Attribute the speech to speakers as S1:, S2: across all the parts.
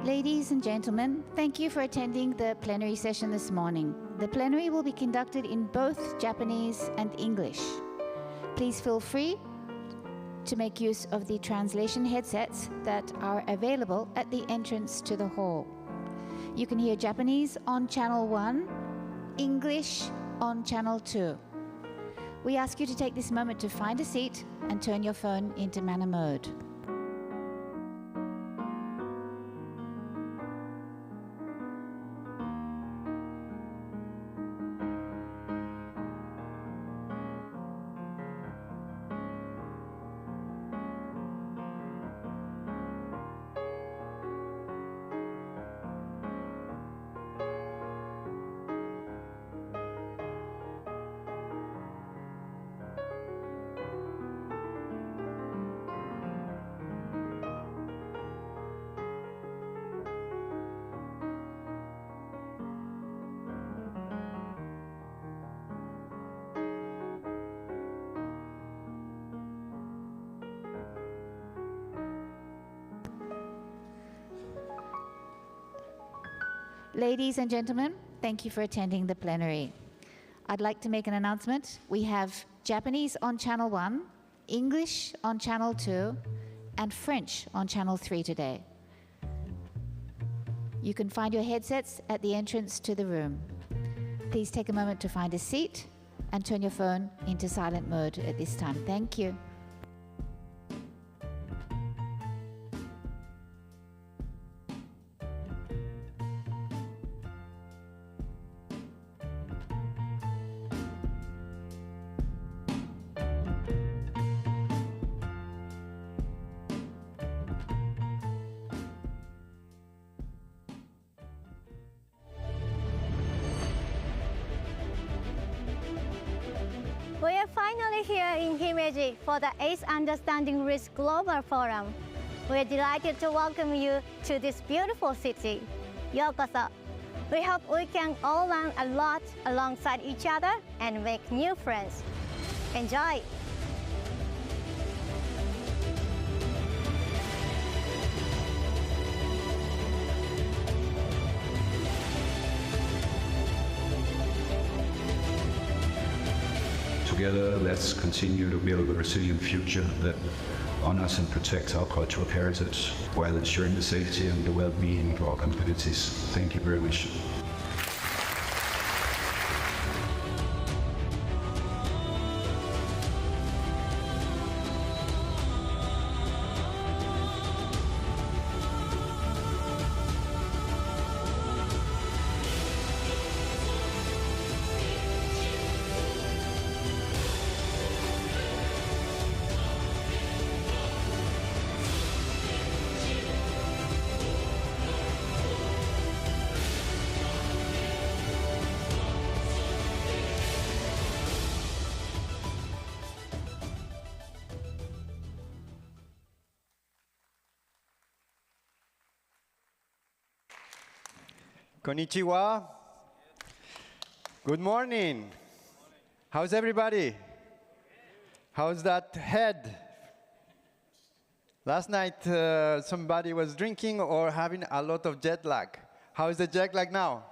S1: Ladies and gentlemen, thank you for attending the plenary session this morning. The plenary will be conducted in both Japanese and English. Please feel free to make use of the translation headsets that are available at the entrance to the hall. You can hear Japanese on channel 1, English on channel 2. We ask you to take this moment to find a seat and turn your phone into manner mode. Ladies and gentlemen, thank you for attending the plenary. I'd like to make an announcement. We have Japanese on channel 1, English on channel 2, and French on channel 3 today. You can find your headsets at the entrance to the room. Please take a moment to find a seat and turn your phone into silent mode at this time. Thank you.
S2: We are finally here in Himeji for the 8th Understanding Risk Global Forum. We are delighted to welcome you to this beautiful city. Yokoso. We hope we can all learn a lot alongside each other and make new friends. Enjoy!
S3: Together, let's continue to build a resilient future that honors and protects our cultural heritage while ensuring the safety and the well-being of our communities. Thank you very much.
S4: Konnichiwa. Good morning. How's everybody? How's that head? Last night, somebody was drinking or having a lot of jet lag. How is the jet lag now?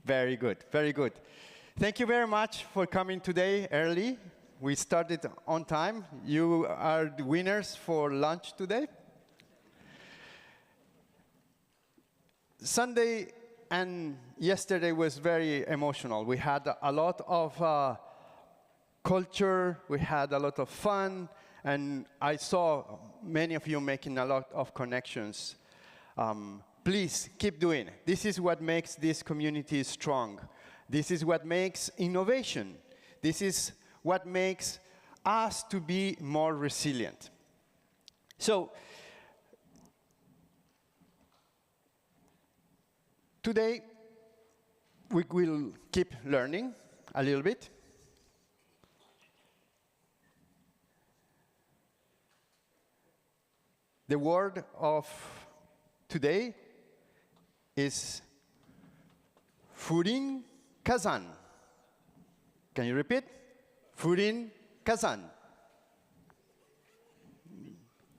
S4: Very good, very good. Thank you very much for coming today early. We started on time. You are the winners for lunch today. Sunday and yesterday was very emotional. We had a lot of culture, we had a lot of fun, and I saw many of you making a lot of connections. Please keep doing it. This is what makes this community strong. This is what makes innovation. This is what makes us to be more resilient. So, today, we will keep learning a little bit. The word of today is Furin Kazan. Can you repeat? Furin Kazan.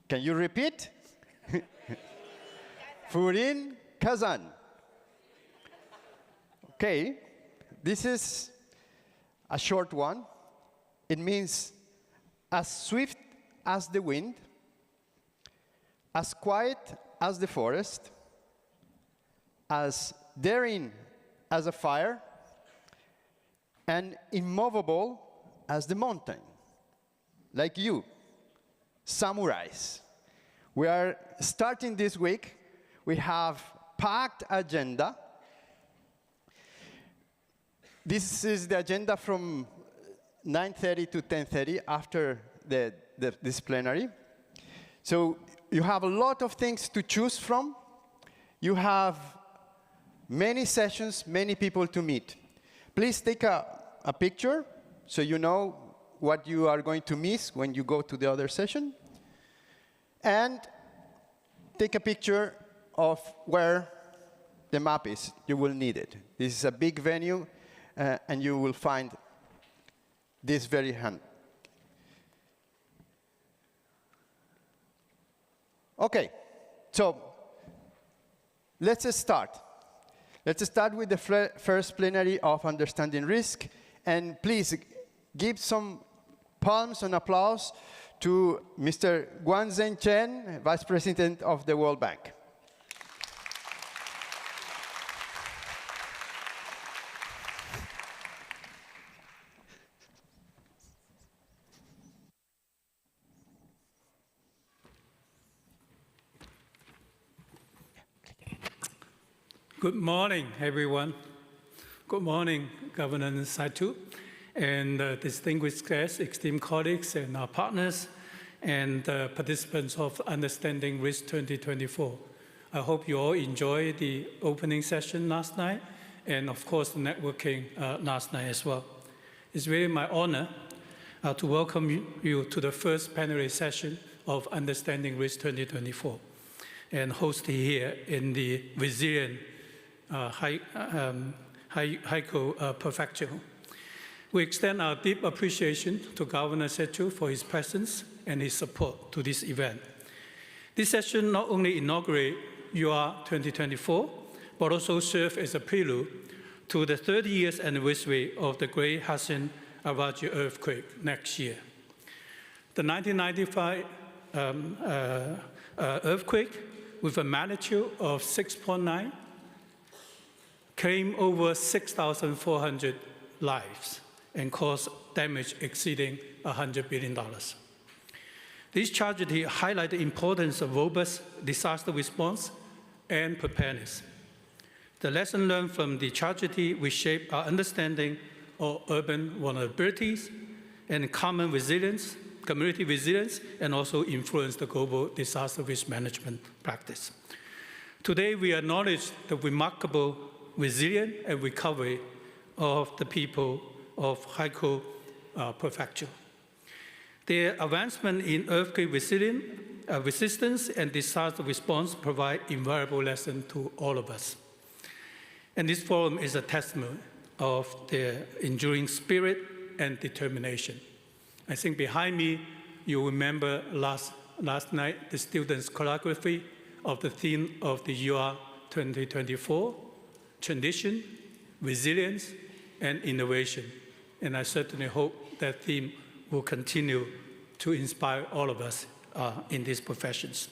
S4: Can you repeat? Furin Kazan. Okay, this is a short one. It means as swift as the wind, as quiet as the forest, as daring as a fire, and immovable as the mountain. Like you, samurais. We are starting this week. We have packed agenda. This is the agenda from 9:30 to 10:30 after this plenary. So you have a lot of things to choose from. You have many sessions, many people to meet. Please take a picture so you know what you are going to miss when you go to the other session. And take a picture of where the map is. You will need it. This is a big venue, and you will find this very handy. Okay, so let's start. Let's start with the first plenary of Understanding Risk. And please give some palms and applause to Mr. Guanzhen Chen, Vice President of the World Bank.
S5: Good morning, everyone. Good morning, Governor Saitu, and distinguished guests, esteemed colleagues, and our partners, and participants of Understanding Risk 2024. I hope you all enjoyed the opening session last night, and of course, the networking last night as well. It's really my honor to welcome you to the first plenary session of Understanding Risk 2024, and hosted here in the resilient Hyogo Prefecture. We extend our deep appreciation to Governor Saitu for his presence and his support to this event. This session not only inaugurates UR24, but also serves as a prelude to the 30 years anniversary of the Great Hanshin-Awaji Earthquake next year. The 1995 earthquake, with a magnitude of 6.9, claimed over 6,400 lives and caused damage exceeding $100 billion. This tragedy highlights the importance of robust disaster response and preparedness. The lesson learned from the tragedy reshape our understanding of urban vulnerabilities and common resilience, community resilience, and also influence the global disaster risk management practice. Today, we acknowledge the remarkable resilience and recovery of the people of Hyogo Prefecture. Their advancement in earthquake resistance and disaster response provide invaluable lessons to all of us. And this forum is a testament of their enduring spirit and determination. I think behind me, you remember last night, the students' choreography of the theme of the UR 2024, Tradition, Resilience, and Innovation. And I certainly hope that theme will continue to inspire all of us in these professions.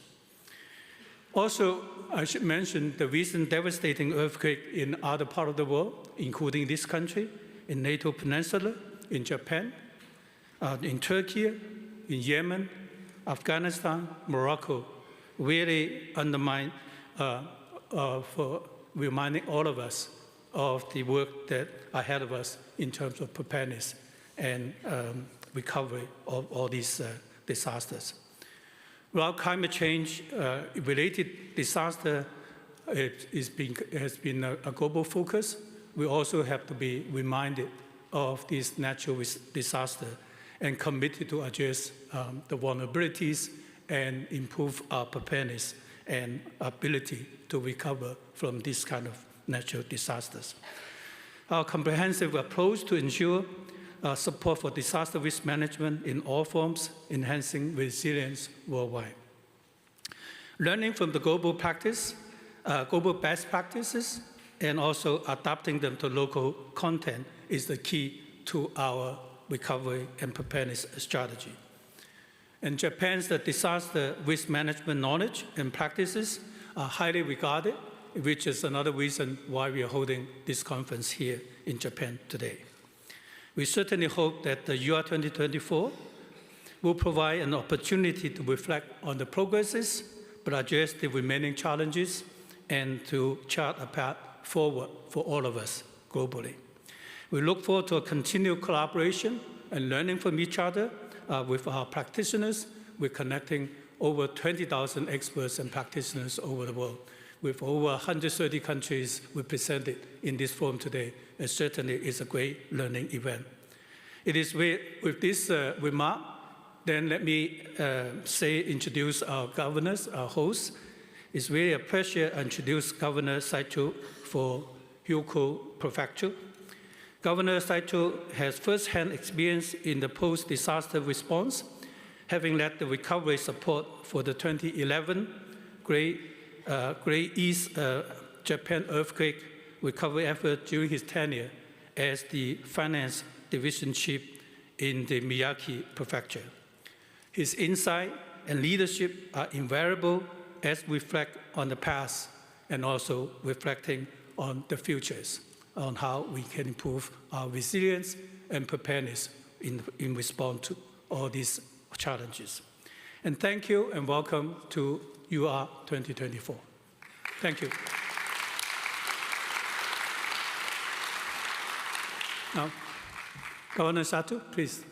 S5: Also, I should mention the recent devastating earthquake in other parts of the world, including this country, in NATO Peninsula, in Japan, in Turkey, in Yemen, Afghanistan, Morocco, really undermine for reminding all of us of the work that ahead of us in terms of preparedness and recovery of all these disasters. While climate change-related disaster has been a global focus, we also have to be reminded of this natural disaster and committed to address the vulnerabilities and improve our preparedness and ability to recover from this kind of natural disasters. Our comprehensive approach to ensure support for disaster risk management in all forms, enhancing resilience worldwide. Learning from the global practice, global best practices and also adapting them to local content is the key to our recovery and preparedness strategy. And Japan's disaster risk management knowledge and practices are highly regarded, which is another reason why we are holding this conference here in Japan today. We certainly hope that the UR2024 will provide an opportunity to reflect on the progresses, but address the remaining challenges and to chart a path forward for all of us globally. We look forward to a continued collaboration and learning from each other with our practitioners. We're connecting over 20,000 experts and practitioners over the world, with over 130 countries represented in this forum today. It certainly is a great learning event. It is with this remark, then let me introduce our governors, our hosts. It's really a pleasure to introduce Governor Saito for Hyogo Prefecture. Governor Saito has first-hand experience in the post-disaster response, having led the recovery support for the 2011 Great East Japan earthquake recovery effort during his tenure as the Finance Division Chief in the Miyagi Prefecture. His insight and leadership are invaluable as we reflect on the past and also reflecting on the futures, on how we can improve our resilience and preparedness in response to all these challenges. And thank you and welcome to UR 2024. Thank you. Now, Governor Sato, please.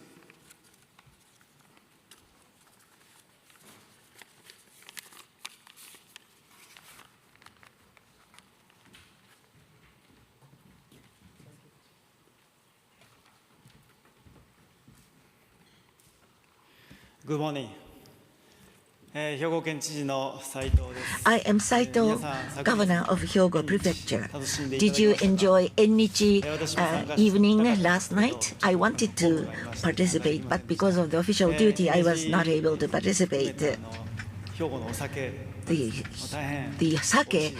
S6: Good morning. I
S7: am Saito, Governor of Hyogo Prefecture. Did you enjoy Ennichi evening last night? I wanted to participate, but because of the official duty, I was not able to participate. The sake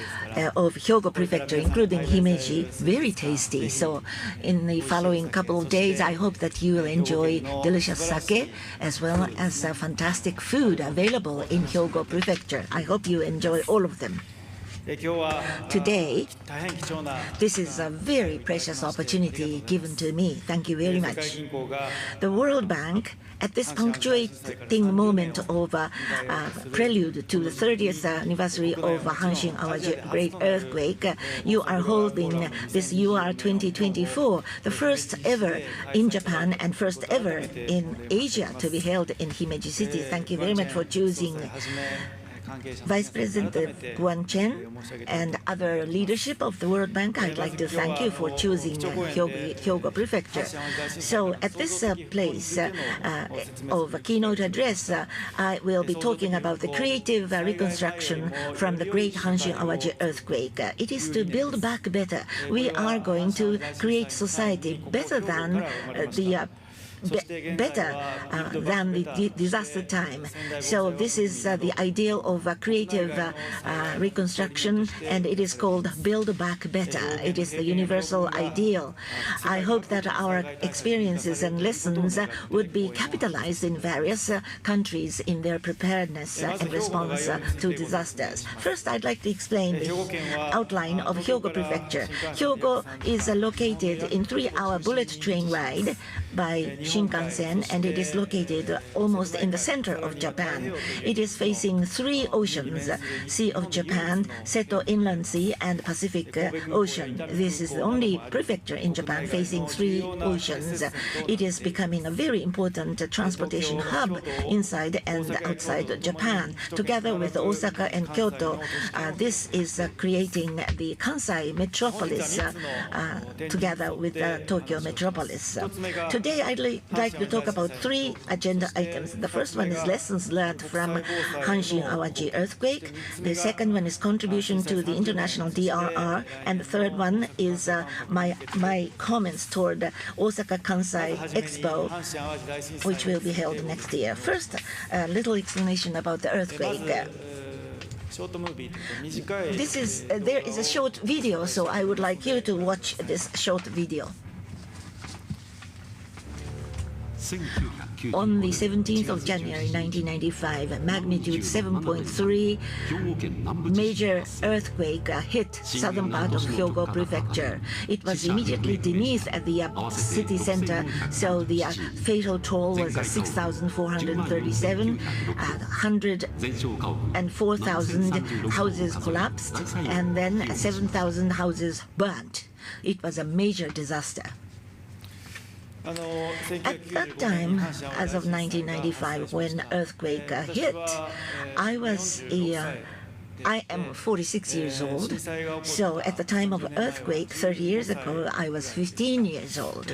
S7: of Hyogo Prefecture, including Himeji, very tasty. So in the following couple of days, I hope that you will enjoy delicious sake as well as fantastic food available in Hyogo Prefecture. I hope you enjoy all of them. Today, this is a very precious opportunity given to me. Thank you very much. The World Bank, at this punctuating moment of prelude to the 30th anniversary of Hanshin-Awaji Great Earthquake, you are holding this UR 2024, the first ever in Japan and first ever in Asia to be held in Himeji City. Thank you very much for choosing Vice President Guan Chen and other leadership of the World Bank. I'd like to thank you for choosing Hyogo Prefecture. So at this place of a keynote address, I will be talking about the creative reconstruction from the Great Hanshin-Awaji Earthquake. It is to build back better. We are going to create society better than the disaster time. So this is the ideal of a creative reconstruction, and it is called Build Back Better. It is the universal ideal. I hope that our experiences and lessons would be capitalized in various countries in their preparedness and response to disasters. First, I'd like to explain the outline of Hyogo Prefecture. Hyogo is located in 3-hour bullet train ride by Shinkansen, and it is located almost in the center of Japan. It is facing 3 oceans, Sea of Japan, Seto Inland Sea, and Pacific Ocean. This is the only prefecture in Japan facing 3 oceans. It is becoming a very important transportation hub inside and outside Japan. Together with Osaka and Kyoto, this is creating the Kansai metropolis together with the Tokyo metropolis. Today, I'd like to talk about 3 agenda items. The first one is lessons learned from Hanshin-Awaji earthquake. The second one is contribution to the international DRR. And the third one is my comments toward Osaka Kansai Expo, which will be held next year. First, a little explanation about the earthquake. This is there is a short video, so I would like you to watch this short video. On the 17th of January 1995, magnitude 7.3 major earthquake hit southern part of Hyogo Prefecture. It was immediately beneath the city center, so the fatal toll was 6,437, 104,000 houses collapsed, and then 7,000 houses burnt. It was a major disaster. At that time, as of 1995, when earthquake hit, I am 46 years old, so at the time of earthquake 30 years ago, I was 15 years old.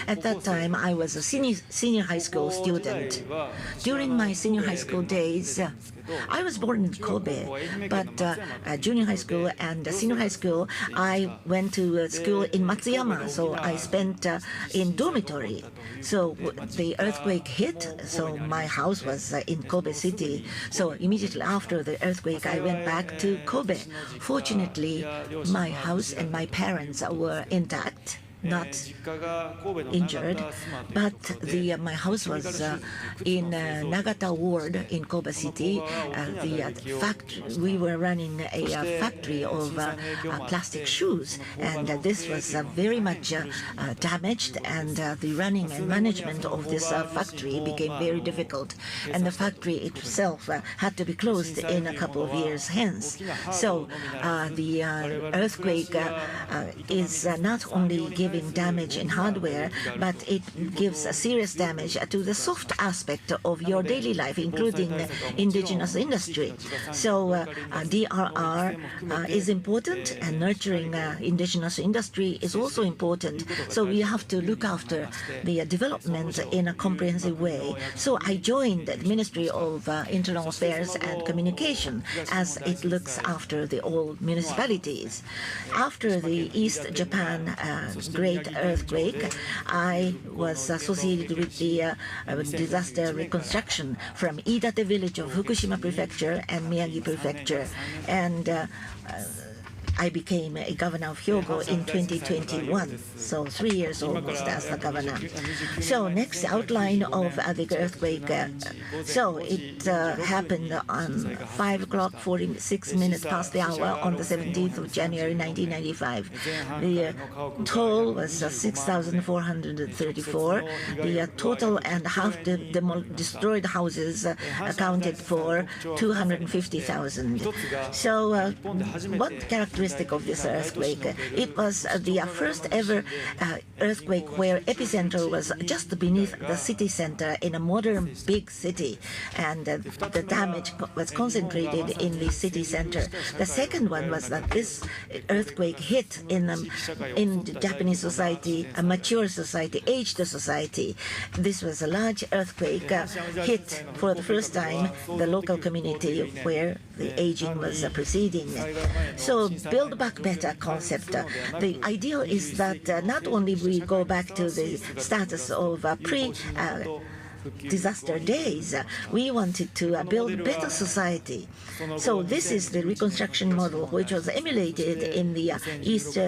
S7: At that time, I was a senior high school student. During my senior high school days, I was born in Kobe, but junior high school and senior high school, I went to school in Matsuyama, so I spent in dormitory. So the earthquake hit, so my house was in Kobe City. So immediately after the earthquake, I went back to Kobe. Fortunately, my house and my parents were intact, not injured, but my house was in Nagata Ward in Kobe City. We were running a factory of plastic shoes, and this was very much damaged, and the running and management of this factory became very difficult, and the factory itself had to be closed in a couple of years hence. So the earthquake is not only giving damage in hardware, but it gives a serious damage to the soft aspect of your daily life, including indigenous industry. So DRR is important, and nurturing indigenous industry is also important. So we have to look after the development in a comprehensive way. So I joined the Ministry of Internal Affairs and Communication, as it looks after the all municipalities. After the East Japan Great Earthquake, I was associated with the disaster reconstruction from Iidate village of Fukushima Prefecture and Miyagi Prefecture, and I became a governor of Hyogo in 2021, so 3 years almost as the governor. So next outline of the earthquake. So it happened on 5 o'clock 46 minutes past the hour on the 17th of January 1995. The toll was 6,434. The total and half the destroyed houses accounted for 250,000. So what characteristic of this earthquake? It was the first ever earthquake where epicenter was just beneath the city center in a modern big city, and the damage was concentrated in the city center. The second one was that this earthquake hit in Japanese society, a mature society, aged society. This was a large earthquake, hit for the first time the local community where the aging was proceeding. So Build Back Better concept. The ideal is that not only we go back to the status of pre-disaster days, we wanted to build better society. So this is the reconstruction model, which was emulated in the East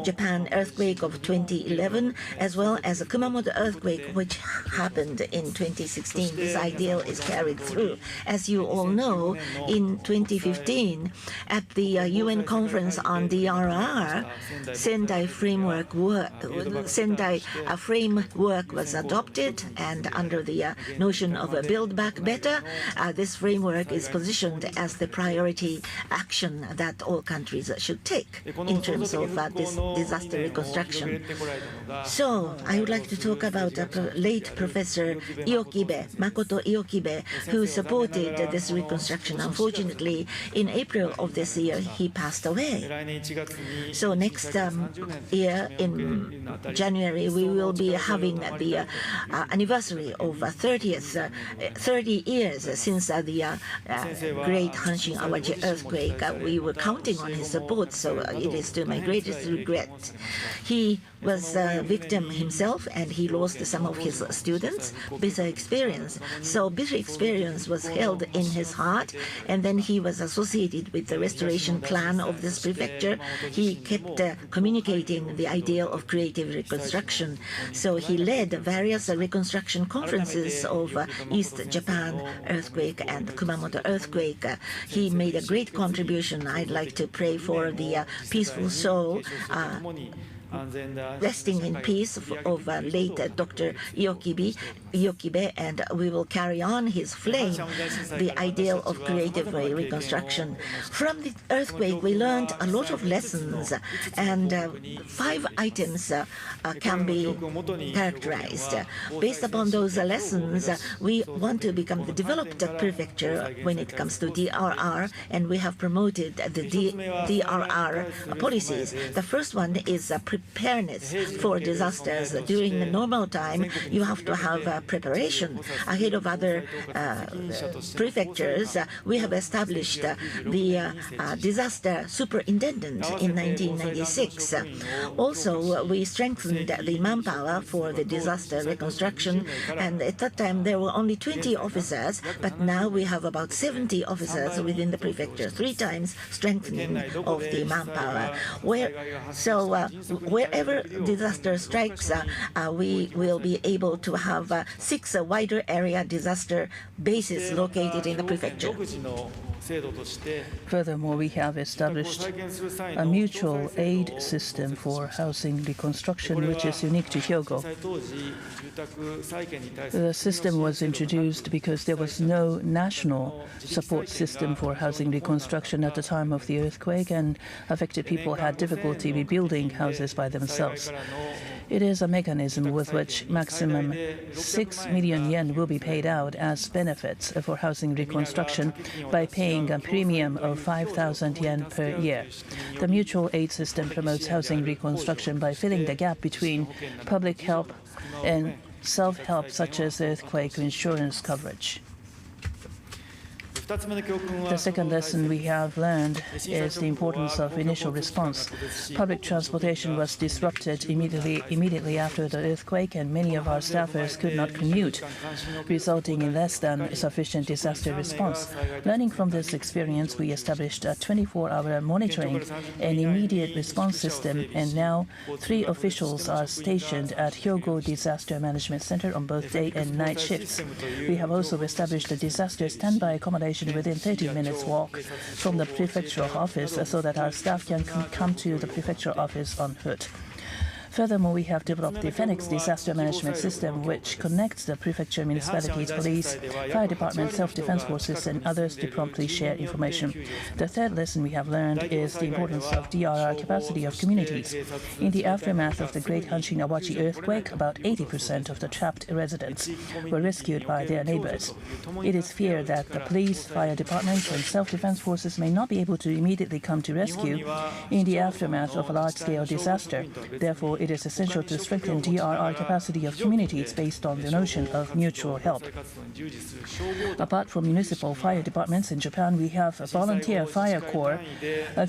S7: Japan earthquake of 2011, as well as the Kumamoto earthquake, which happened in 2016. This ideal is carried through. As you all know, in 2015, at the UN conference on DRR, Sendai framework was adopted, and under the notion of a Build Back Better, this framework is positioned as the priority action that all countries should take in terms of this disaster reconstruction. So I would like to talk about late Professor Makoto Iokibe, who supported this reconstruction. Unfortunately, in April of this year, he passed away. So next year, in January, we will be having the anniversary of 30 years since the Great Hanshin-Awaji Earthquake. We were counting on his support, so it is to my greatest regret. He was a victim himself, and he lost some of his students. Bitter experience. So bitter experience was held in his heart, and then he was associated with the restoration plan of this prefecture. He kept communicating the idea of creative reconstruction. So he led various reconstruction conferences of East Japan earthquake and Kumamoto earthquake. He made a great contribution. I'd like to pray for the peaceful soul, resting in peace of late Dr. Iokibe, and we will carry on his flame, the ideal of creative reconstruction. From the earthquake, we learned a lot of lessons, and 5 items can be characterized. Based upon those lessons, we want to become the developed prefecture when it comes to DRR, and we have promoted the DRR policies. The first one is preparedness for disasters. During the normal time, you have to have preparation ahead of other prefectures. We have established the disaster superintendent in 1996. Also, we strengthened the manpower for the disaster reconstruction, and at that time there were only 20 officers, but now we have about 70 officers within the prefecture, 3 times strengthening of the manpower. Wherever disaster strikes, we will be able to have 6 wider area disaster bases located in the prefecture.
S8: Furthermore, we have established a mutual aid system for housing reconstruction, which is unique to Hyogo. The system was introduced because there was no national support system for housing reconstruction at the time of the earthquake, and affected people had difficulty rebuilding houses by themselves. It is a mechanism with which maximum 6 million yen will be paid out as benefits for housing reconstruction by paying a premium of 5,000 yen per year. The mutual aid system promotes housing reconstruction by filling the gap between public help and self-help, such as earthquake insurance coverage. The second lesson we have learned is the importance of initial response. Public transportation was disrupted immediately after the earthquake, and many of our staffers could not commute, resulting in less than sufficient disaster response. Learning from this experience, we established a 24-hour monitoring and immediate response system, and now 3 officials are stationed at Hyogo Disaster Management Center on both day and night shifts. We have also established a disaster standby accommodation within 30 minutes walk from the prefectural office, so that our staff can come to the prefectural office on foot. Furthermore, we have developed the Phoenix Disaster Management System, which connects the prefecture, municipalities, police, fire department, self-defense forces, and others to promptly share information. The third lesson we have learned is the importance of DRR capacity of communities. In the aftermath of the Great Hanshin-Awaji Earthquake, about 80% of the trapped residents were rescued by their neighbors. It is feared that the police, fire departments, and self-defense forces may not be able to immediately come to rescue in the aftermath of a large-scale disaster. Therefore, it is essential to strengthen DRR capacity of communities based on the notion of mutual help. Apart from municipal fire departments in Japan, we have a volunteer fire corps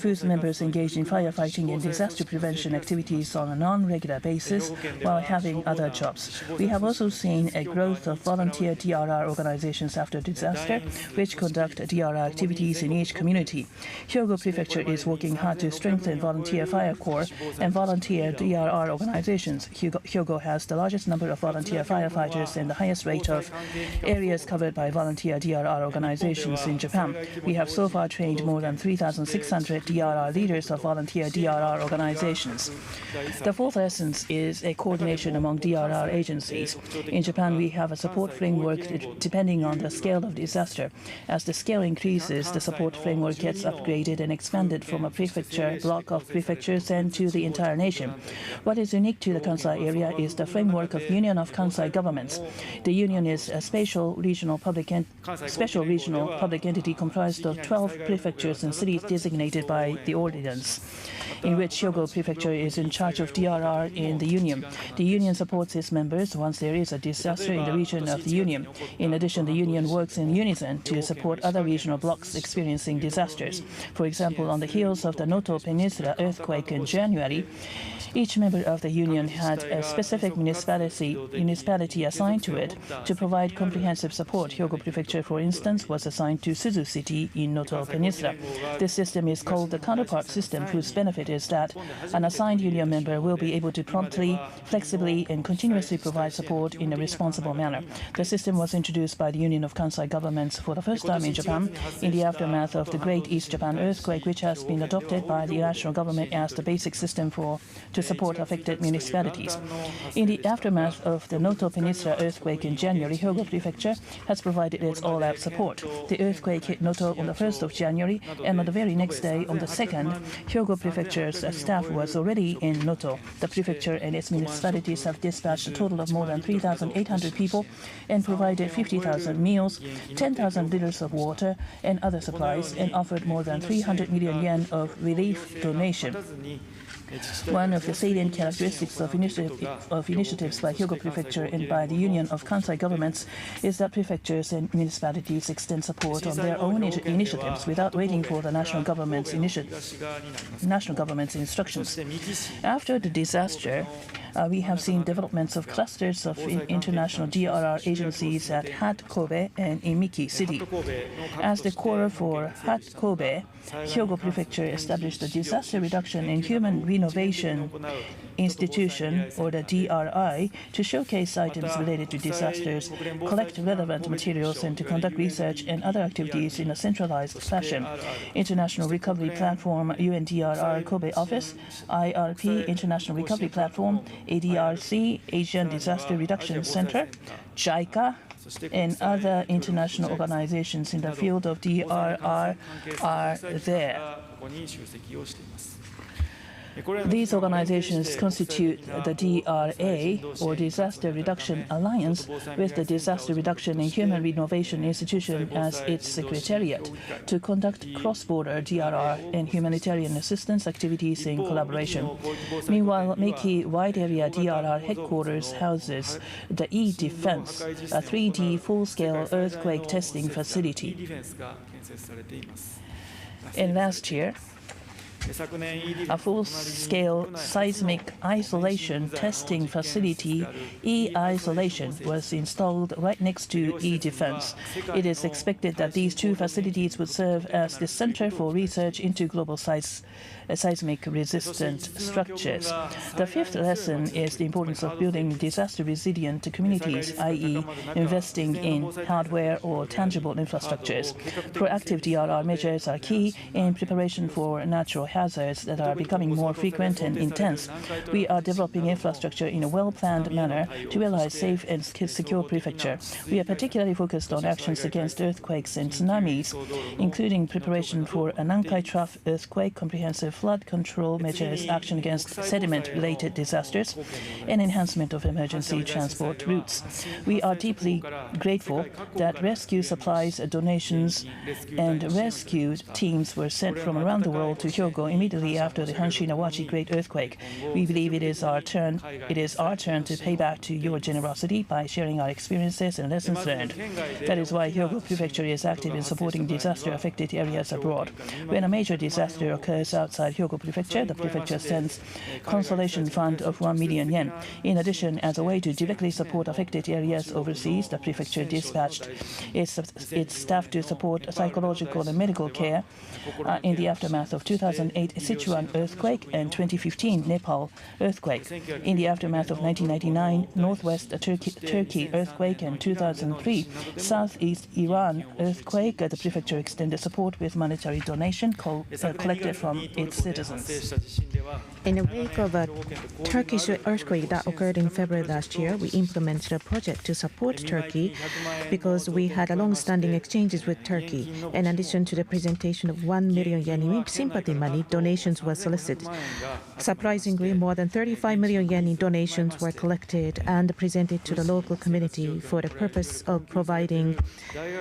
S8: whose members engage in firefighting and disaster prevention activities on a non-regular basis while having other jobs. We have also seen a growth of volunteer DRR organizations after disaster, which conduct DRR activities in each community. Hyogo Prefecture is working hard to strengthen volunteer fire corps and volunteer DRR organizations. Hyogo has the largest number of volunteer firefighters and the highest rate of areas covered by volunteer DRR organizations in Japan. We have so far trained more than 3,600 DRR leaders of volunteer DRR organizations. The fourth lesson is a coordination among DRR agencies. In Japan, we have a support framework depending on the scale of disaster. As the scale increases, the support framework gets upgraded and expanded from a prefecture block of prefectures and to the entire nation. What is unique to the Kansai area is the framework of Union of Kansai Governments. The union is a special regional public entity comprised of 12 prefectures and cities designated by the ordinance, in which Hyogo Prefecture is in charge of DRR in the union. The union supports its members once there is a disaster in the region of the union. In addition, the union works in unison to support other regional blocks experiencing disasters. For example, on the heels of the Noto Peninsula earthquake in January, each member member of the union had a specific municipality assigned to it to provide comprehensive support. Hyogo Prefecture, for instance, was assigned to Suzu City in Noto Peninsula. This system is called the counterpart system, whose benefit is that an assigned union member will be able to promptly, flexibly, and continuously provide support in a responsible manner. The system was introduced by the Union of Kansai Governments for the first time in Japan in the aftermath of the Great East Japan Earthquake, which has been adopted by the national government as the basic system to support affected municipalities. In the aftermath of the Noto Peninsula earthquake in January, Hyogo Prefecture has provided its all-out support. The earthquake hit Noto on the 1st of January, and on the very next day, on the 2nd, Hyogo Prefecture's staff was already in Noto. The prefecture and its municipalities have dispatched a total of more than 3,800 people and provided 50,000 meals, 10,000 liters of water, and other supplies, and offered more than 300 million yen of relief donation. One of the salient characteristics of initiatives by Hyogo Prefecture and by the Union of Kansai Governments is that prefectures and municipalities extend support on their own initiatives without waiting for the national government's instructions. After the disaster, we have seen developments of clusters of international DRR agencies at HAT Kobe and in Miki City. As the core for HAT Kobe, Hyogo Prefecture established the Disaster Reduction and Human Renovation Institution, or the DRI, to showcase items related to disasters, collect relevant materials, and to conduct research and other activities in a centralized fashion. International Recovery Platform UNDRR Kobe Office, IRP International Recovery Platform, ADRC Asian Disaster Reduction Center, JICA, and other international organizations in the field of DRR are there. These organizations constitute the DRA, or Disaster Reduction Alliance, with the Disaster Reduction and Human Renovation Institution as its secretariat, to conduct cross-border DRR and humanitarian assistance activities in collaboration. Meanwhile, Miki Wide Area DRR headquarters houses the E-Defense, a 3D full-scale earthquake testing facility. And last year, a full-scale seismic isolation testing facility, E-Isolation, was installed right next to E-Defense. It is expected that these two facilities would serve as the center for research into global seismic-resistant structures. The fifth lesson is the importance of building disaster-resilient communities, i.e., investing in hardware or tangible infrastructures. Proactive DRR measures are key in preparation for natural hazards that are becoming more frequent and intense. We are developing infrastructure in a well-planned manner to realize safe and secure prefecture. We are particularly focused on actions against earthquakes and tsunamis, including preparation for a Nankai Trough earthquake, comprehensive flood control measures, action against sediment-related disasters, and enhancement of emergency transport routes. We are deeply grateful that rescue supplies, donations, and rescue teams were sent from around the world to Hyogo immediately after the Hanshin-Awaji Great Earthquake. We believe it is our turn to pay back to your generosity by sharing our experiences and lessons learned. That is why Hyogo Prefecture is active in supporting disaster-affected areas abroad. When a major disaster occurs outside Hyogo Prefecture, the prefecture sends consolation fund of 1 million yen. In addition, as a way to directly support affected areas overseas, the prefecture dispatched its staff to support psychological and medical care in the aftermath of 2008 Sichuan earthquake and 2015 Nepal earthquake. In the aftermath of 1999 Northwest Turkey earthquake and 2003 Southeast Iran earthquake, the prefecture extended support with monetary donation collected from its citizens.
S9: In the wake of a Turkish earthquake that occurred in February last year, we implemented a project to support Turkey because we had long-standing exchanges with Turkey. In addition to the presentation of 1 million yen in sympathy money, donations were solicited. Surprisingly, more than 35 million yen in donations were collected and presented to the local community for the purpose of providing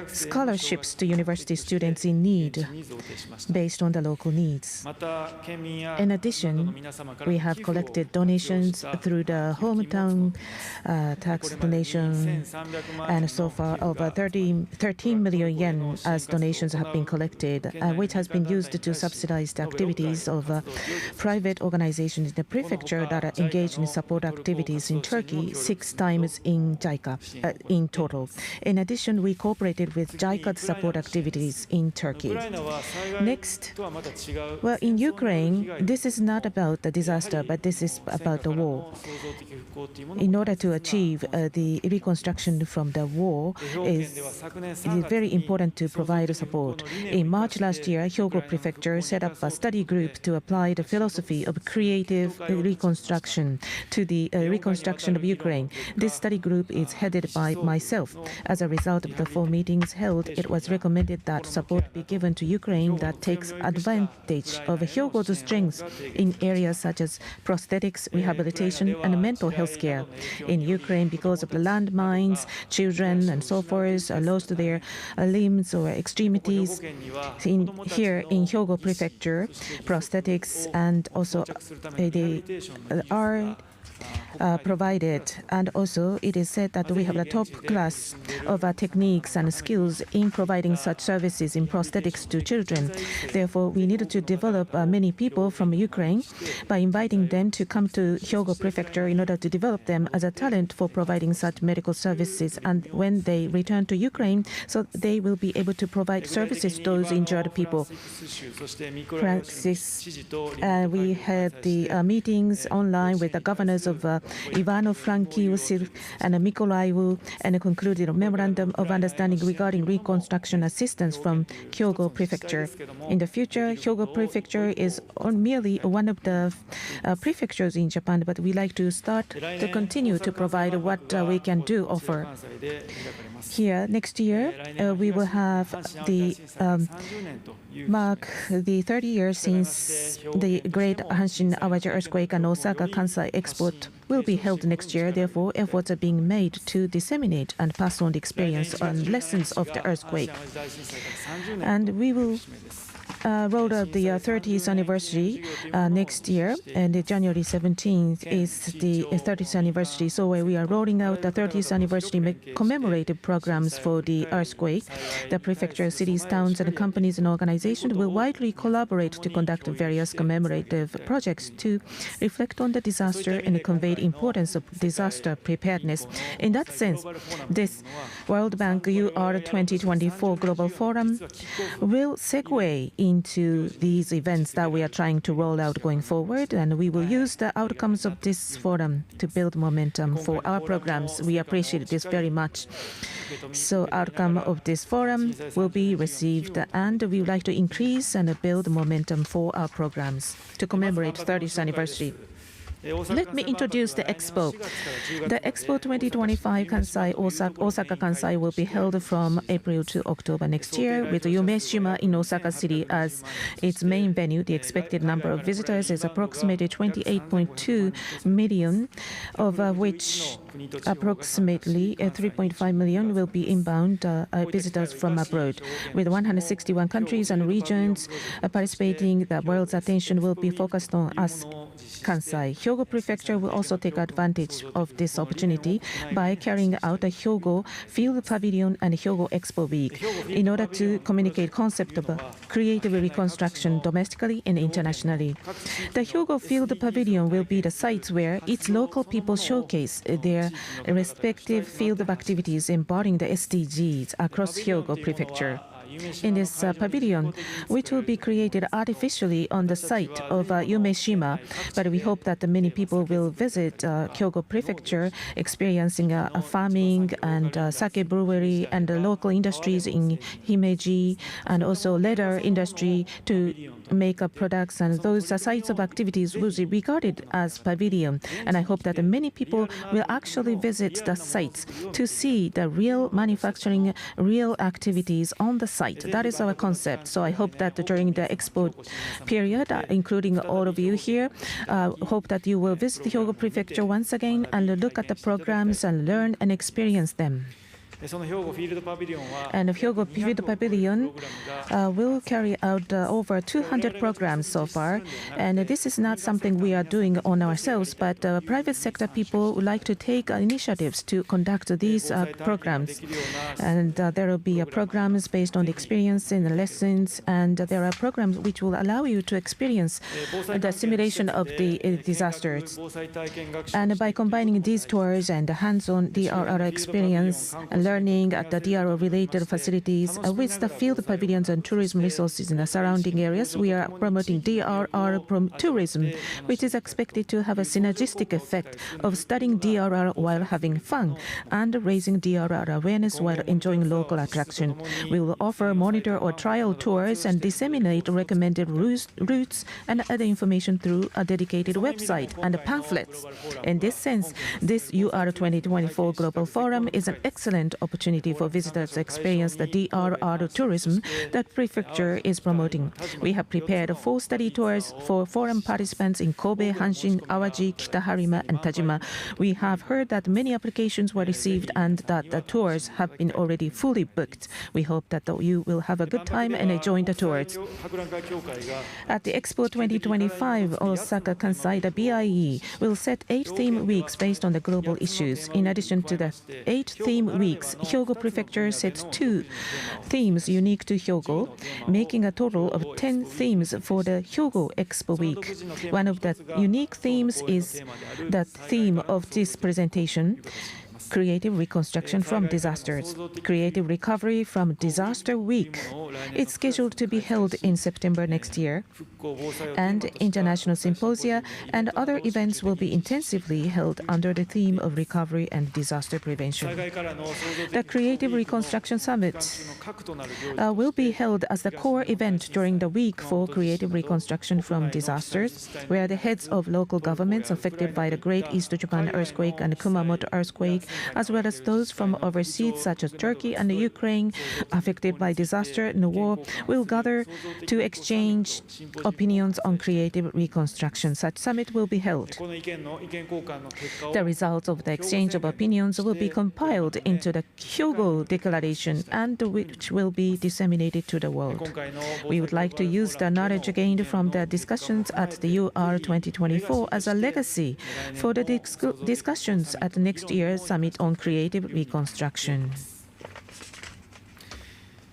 S9: scholarships to university students in need based on the local needs. In addition, We have collected donations through the hometown tax donation, and so far over 13 million yen as donations have been collected, which has been used to subsidize the activities of private organizations in the prefecture that are engaged in support activities in Turkey 6 times in JICA in total. In addition, we cooperated with JICA support activities in Turkey. Next, well, in Ukraine, this is not about the disaster, but this is about the war. In order to achieve the reconstruction from the war, it is very important to provide support. In March last year, Hyogo Prefecture set up a study group to apply the philosophy of creative reconstruction to the reconstruction of Ukraine. This study group is headed by myself. As a result of the 4 meetings held, it was recommended that support be given to Ukraine that takes advantage of Hyogo's strengths in areas such as prosthetics, rehabilitation, and mental health care. In Ukraine, because of the landmines, children and so forth are lost their limbs or extremities. Here in Hyogo Prefecture, prosthetics and also are provided, and also it is said that we have the top class of techniques and skills in providing such services in prosthetics to children. Therefore, we needed to develop many people from Ukraine by inviting them to come to Hyogo Prefecture in order to develop them as a talent for providing such medical services. And when they return to Ukraine, so they will be able to provide services to those injured people. We had the meetings online with the governors of Ivano-Frankivsk and Mykolaiv, and concluded a memorandum of understanding regarding reconstruction assistance from Hyogo Prefecture. In the future, Hyogo Prefecture is merely one of the prefectures in Japan, but we like to continue to provide what we can offer. Here, next year, we will have mark the 30 years since the Great Hanshin-Awaji Earthquake, and Osaka Kansai Export will be held next year. Therefore, efforts are being made to disseminate and pass on the experience and lessons of the earthquake. And we will roll out the 30th anniversary next year, and January 17th is the 30th anniversary. So we are rolling out the 30th anniversary commemorative programs for the earthquake. The prefecture, cities, towns, and companies and organizations will widely collaborate to conduct various commemorative projects to reflect on the disaster and convey the importance of disaster preparedness. In that sense, this World Bank UR24 Global Forum will segue into these events that we are trying to roll out going forward, and we will use the outcomes of this forum to build momentum for our programs. We appreciate this very much. So outcome of this forum will be received, and we would like to increase and build momentum for our programs to commemorate 30th anniversary. Let me introduce the Expo. The Expo 2025 Kansai, Osaka Kansai will be held from April to October next year, with Umeshima in Osaka City as its main venue. The expected number of visitors is approximately 28.2 million, of which approximately 3.5 million will be inbound visitors from abroad. With 161 countries and regions participating, the world's attention will be focused on us, Kansai. Hyogo Prefecture will also take advantage of this opportunity by carrying out a Hyogo Field Pavilion and Hyogo Expo Week in order to communicate concept of creative reconstruction domestically and internationally. The Hyogo Field Pavilion will be the sites where its local people showcase their respective field of activities embodying the SDGs across Hyogo Prefecture. In this pavilion, which will be created artificially on the site of Umeshima, but we hope that many people will visit Hyogo Prefecture, experiencing farming and sake brewery and the local industries in Himeji, and also leather industry to make products, and those sites of activities will be regarded as pavilion. And I hope that many people will actually visit the sites to see the real manufacturing, real activities on the site. That is our concept. So I hope that during the expo period, including all of you here, hope that you will visit Hyogo Prefecture once again and look at the programs and learn and experience them. And Hyogo Field Pavilion will carry out over 200 programs so far. And this is not something we are doing on ourselves, but private sector people would like to take initiatives to conduct these programs. And there will be programs based on the experience and the lessons, and there are programs which will allow you to experience the simulation of the disasters. And by combining these tours and the hands-on DRR experience and learning at the DRR-related facilities with the field pavilions and tourism resources in the surrounding areas, we are promoting DRR tourism, which is expected to have a synergistic effect of studying DRR while having fun and raising DRR awareness while enjoying local attraction. We will offer monitor or trial tours and disseminate recommended routes and other information through a dedicated website and pamphlets. In this sense, this UR24 Global Forum is an excellent opportunity for visitors to experience the DRR tourism that Prefecture is promoting. We have prepared 4 study tours for forum participants in Kobe, Hanshin, Awaji, Kita-Harima, and Tajima. We have heard that many applications were received and that the tours have been already fully booked. We hope that you will have a good time and enjoy the tours. At the Expo 2025 Osaka Kansai, the BIE will set 8 theme weeks based on the global issues. In addition to the 8 theme weeks, Hyogo Prefecture sets 2 themes unique to Hyogo, making a total of 10 themes for the Hyogo Expo Week. One of the unique themes is the theme of this presentation: Creative Reconstruction from Disasters. Creative Recovery from Disaster Week. It's scheduled to be held in September next year, and international symposia and other events will be intensively held under the theme of recovery and disaster prevention. The Creative Reconstruction Summit will be held as the core event during the week for creative reconstruction from disasters, where the heads of local governments affected by the Great East Japan Earthquake and Kumamoto Earthquake, as well as those from overseas such as Turkey and Ukraine affected by disaster and war, will gather to exchange opinions on creative reconstruction. Such summit will be held. The results of the exchange of opinions will be compiled into the Hyogo Declaration, and which will be disseminated to the world. We would like to use the knowledge gained from the discussions at the UR2024 as a legacy for the discussions at next year's summit on creative reconstruction.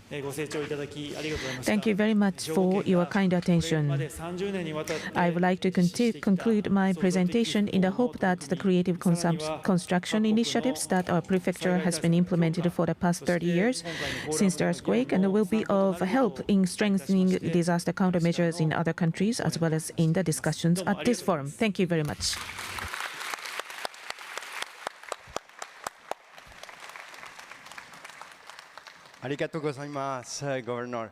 S9: Thank you very much for your kind attention. I would like to conclude my presentation in the hope that the creative construction initiatives that our prefecture has been implemented for the past 30 years since the earthquake and will be of help in strengthening disaster countermeasures in other countries as well as in the discussions at this forum. Thank you very much.
S4: Arigatou gozaimasu, Governor.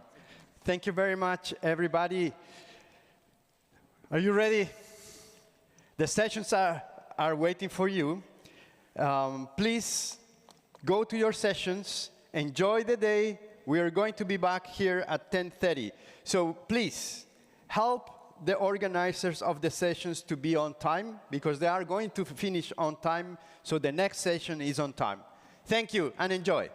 S4: Thank you very much, everybody. Are you ready? The sessions are waiting for you. Please go to your sessions. Enjoy the day. We are going to be back here at 10:30. So please help the organizers of the sessions to be on time, because they are going to finish on time, so the next session is on time. Thank you and enjoy.